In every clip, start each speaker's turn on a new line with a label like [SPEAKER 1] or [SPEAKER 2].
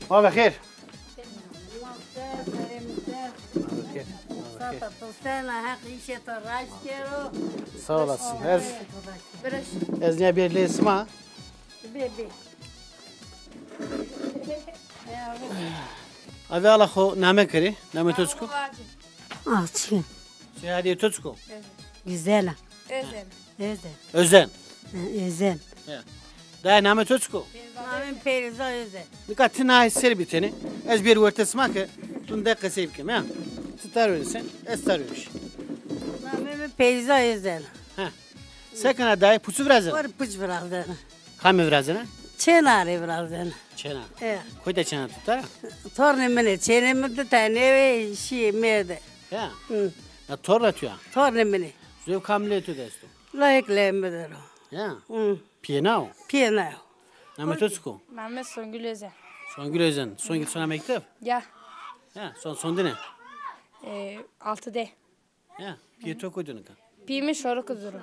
[SPEAKER 1] ما بخير sağ olasın. Ez ne bir lesma? Abi Allah ho name kari, name Tocko.
[SPEAKER 2] Açın.
[SPEAKER 1] Hadi Tocko.
[SPEAKER 2] Güzel.
[SPEAKER 3] Özen.
[SPEAKER 1] Özen.
[SPEAKER 2] Özen.
[SPEAKER 1] Da name Tocko.
[SPEAKER 2] Namın Periza Özen.
[SPEAKER 1] Dikkat na ser biteni. Ez bir ortasma ki tunda kasayım ki ya. Tutar öylesen. Ez tar öyle.
[SPEAKER 2] Namın Periza Özen.
[SPEAKER 1] Ha. Sakın dayı pusu vrazın.
[SPEAKER 2] Var puç bırakın.
[SPEAKER 1] Kam vrazın?
[SPEAKER 2] Çenare bırakın.
[SPEAKER 1] Çena.
[SPEAKER 2] Evet.
[SPEAKER 1] Koyda çena tutar.
[SPEAKER 2] Tornemine çenemi de tane ve şey merde.
[SPEAKER 1] Ya. Ya torla tuya.
[SPEAKER 2] Tornemine.
[SPEAKER 1] Zöv kamle tu desto.
[SPEAKER 2] Layıklayamadır o.
[SPEAKER 1] Ya. Piyena o.
[SPEAKER 2] Piyana.
[SPEAKER 1] Name Tocko.
[SPEAKER 3] Mehmet Songül Özen.
[SPEAKER 1] Songül Özen. Son git sonra mektep.
[SPEAKER 3] Ya.
[SPEAKER 1] Ya. Son dene.
[SPEAKER 3] 6D.
[SPEAKER 1] Ya. Piyeto koydun ka.
[SPEAKER 3] Pimi şoru kızuru.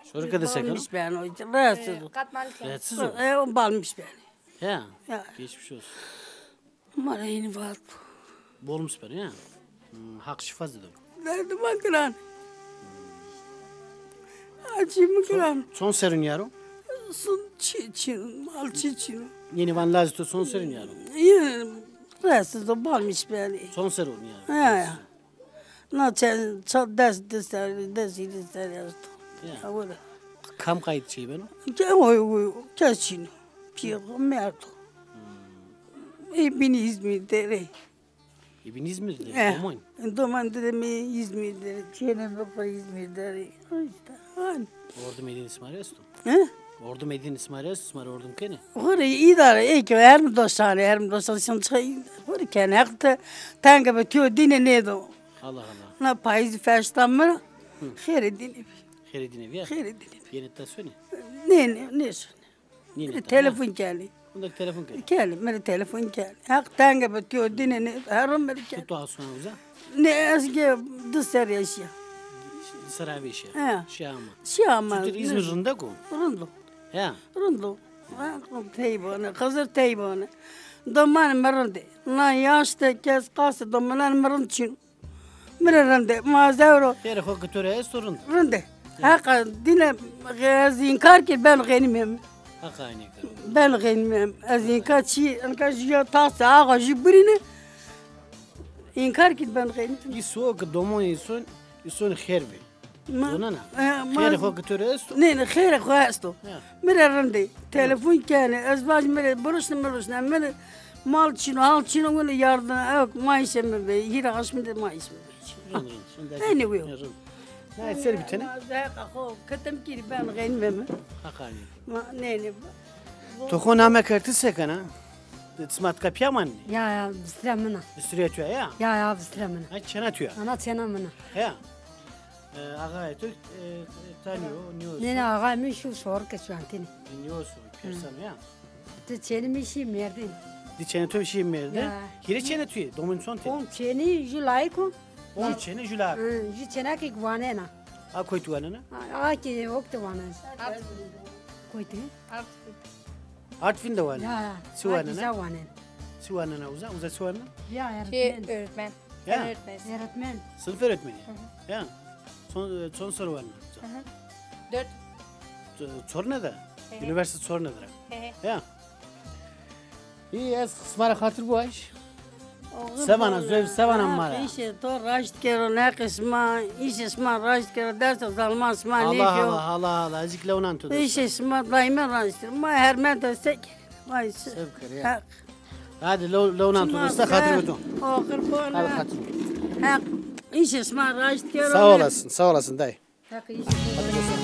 [SPEAKER 1] Soru kadar sakın.
[SPEAKER 2] Balmış ben o için. Rahatsız.
[SPEAKER 3] Katmalık.
[SPEAKER 1] Rahatsız ol.
[SPEAKER 2] O balmış beni.
[SPEAKER 1] Ya.
[SPEAKER 2] Ya.
[SPEAKER 1] Geçmiş olsun.
[SPEAKER 2] Mara yeni var.
[SPEAKER 1] Bolmuş bari ya. Hak şifaz dedim.
[SPEAKER 2] Nerede bakıran? Acımı kıran.
[SPEAKER 1] Son serün yaro.
[SPEAKER 2] Sun çiçin, mal çiçin.
[SPEAKER 1] Yeni van lazito son serün yaro.
[SPEAKER 2] Yine rahatsız o balmış beni.
[SPEAKER 1] Son serün yaro.
[SPEAKER 2] Ya. Naçen çok ders yazdı.
[SPEAKER 1] Ya.
[SPEAKER 2] Öyle.
[SPEAKER 1] Kam kayıt şey ben o.
[SPEAKER 2] Ke oy kesin. Piyo merto. Hepini İzmir'de.
[SPEAKER 1] İbn İzmir'de.
[SPEAKER 2] Eh.
[SPEAKER 1] Aman.
[SPEAKER 2] Doman dedemi İzmir'de. Çenem baba İzmir'de. İşte.
[SPEAKER 1] Ordu Medine İsmail Esto.
[SPEAKER 2] He?
[SPEAKER 1] Ordu Medine İsmail Esto. İsmail ordum kene.
[SPEAKER 2] Orayı idare eki her mi dostane şimdi çay. Orayı kendi hakta tanga bitiyor dine ne do.
[SPEAKER 1] Allah Allah.
[SPEAKER 2] Na payız feştan mı? Xere dine.
[SPEAKER 1] Heredin evi ya.
[SPEAKER 2] Xere dine.
[SPEAKER 1] Yeni tasvini.
[SPEAKER 2] Ne?
[SPEAKER 1] Yeni
[SPEAKER 2] Telefon geldi.
[SPEAKER 1] Bundaki telefon kene.
[SPEAKER 2] Geldi, mere telefon geldi. Hak tanga bitiyor dine ne. Her an beri geldi.
[SPEAKER 1] Tutu asuna uza.
[SPEAKER 2] Ne eski dışarı yaşıyor.
[SPEAKER 1] Saray bir şey.
[SPEAKER 2] He.
[SPEAKER 1] Şahama.
[SPEAKER 2] Şey ama.
[SPEAKER 1] Tutur İzmir rında ko.
[SPEAKER 2] Rundu.
[SPEAKER 1] Ya.
[SPEAKER 2] Rundu. Teybone, kızır teybone. Doman mırındı. Na yaşta kes kası domanan mırınçın. Mırındı. Mazevro.
[SPEAKER 1] Tere ho kıtöre Esto rında.
[SPEAKER 2] Rundu. Haka dine zinkar ki ben gönmem.
[SPEAKER 1] Haka aynı kar.
[SPEAKER 2] Ben gönmem. Zinkar çi, anka jiyo tasa ağa jibrine. İnkar ki ben gönmem.
[SPEAKER 1] İso ki domon ison hervi. Donana. Tere ho kıtöre Esto.
[SPEAKER 2] Ne خير خواستو
[SPEAKER 1] Ya.
[SPEAKER 2] مرة رندي تلفون كان أزواج مرة برسنا مرة مال شنو هال شنو ولا ياردنا أوك ما يسمى بي يرا عشمة ما يسمى Anyway.
[SPEAKER 1] Ne ser bir tane?
[SPEAKER 2] زهق أخو كتم كيري بان غين مم
[SPEAKER 1] Haka aynı.
[SPEAKER 2] ما نيني
[SPEAKER 1] Toko name kartı sekana. Smat kapya man.
[SPEAKER 4] Ya bislemina.
[SPEAKER 1] Üstüre atıyor ya.
[SPEAKER 4] Ya bislemina.
[SPEAKER 1] Ha çana atıyor.
[SPEAKER 4] Ana çenamina.
[SPEAKER 1] Ya. Ağa eto tanıyor. Niyosu.
[SPEAKER 4] Ne ağa mi şu sor ke şantini.
[SPEAKER 1] Niyosu. Persan ya.
[SPEAKER 4] Te çenimi şi merdi.
[SPEAKER 1] Di çene to şey merde.
[SPEAKER 4] Ya.
[SPEAKER 1] Hire çene tüye. Domun son te.
[SPEAKER 4] On çeni ju laiko.
[SPEAKER 1] On çene jular.
[SPEAKER 4] Ju çena ki gwane na.
[SPEAKER 1] A koytu anana.
[SPEAKER 4] A ki okte wana. Koyte.
[SPEAKER 1] Artvin de var.
[SPEAKER 4] Ya.
[SPEAKER 1] Suvanana.
[SPEAKER 4] Ya wana.
[SPEAKER 1] Suvanana uza suvanana.
[SPEAKER 4] Ya
[SPEAKER 3] Şey
[SPEAKER 4] öğretmen.
[SPEAKER 3] öğretmen.
[SPEAKER 1] Ya.
[SPEAKER 3] Ben öğretmen.
[SPEAKER 4] Öğretmen.
[SPEAKER 1] Sınıf öğretmeni. Ya. Son soru var mı?
[SPEAKER 3] 4.
[SPEAKER 1] Soruna da. Üniversite soruna da.
[SPEAKER 3] He.
[SPEAKER 1] Ya. İyi ez kısmara hatır bu iş. Sevana zöv sevana mara.
[SPEAKER 2] إيش تو راشد كيرو ناقص ما إيش اسمه راشد كيرو درس ظلمان اسمه
[SPEAKER 1] Allah
[SPEAKER 2] نيجو
[SPEAKER 1] Allah Allah Allah azikle onan tudu.
[SPEAKER 2] إيش اسمه دايما راشد ما هرمان تسك ما يس
[SPEAKER 1] Sevkir ya. Hadi onan tudu. Usta hatır götür.
[SPEAKER 2] آخر
[SPEAKER 1] Hadi
[SPEAKER 2] بونا
[SPEAKER 1] hatır.
[SPEAKER 2] إيش اسمه راشد كيرو
[SPEAKER 1] Sağ olasın dayı.
[SPEAKER 4] Hak iş.
[SPEAKER 1] Hadi bakalım.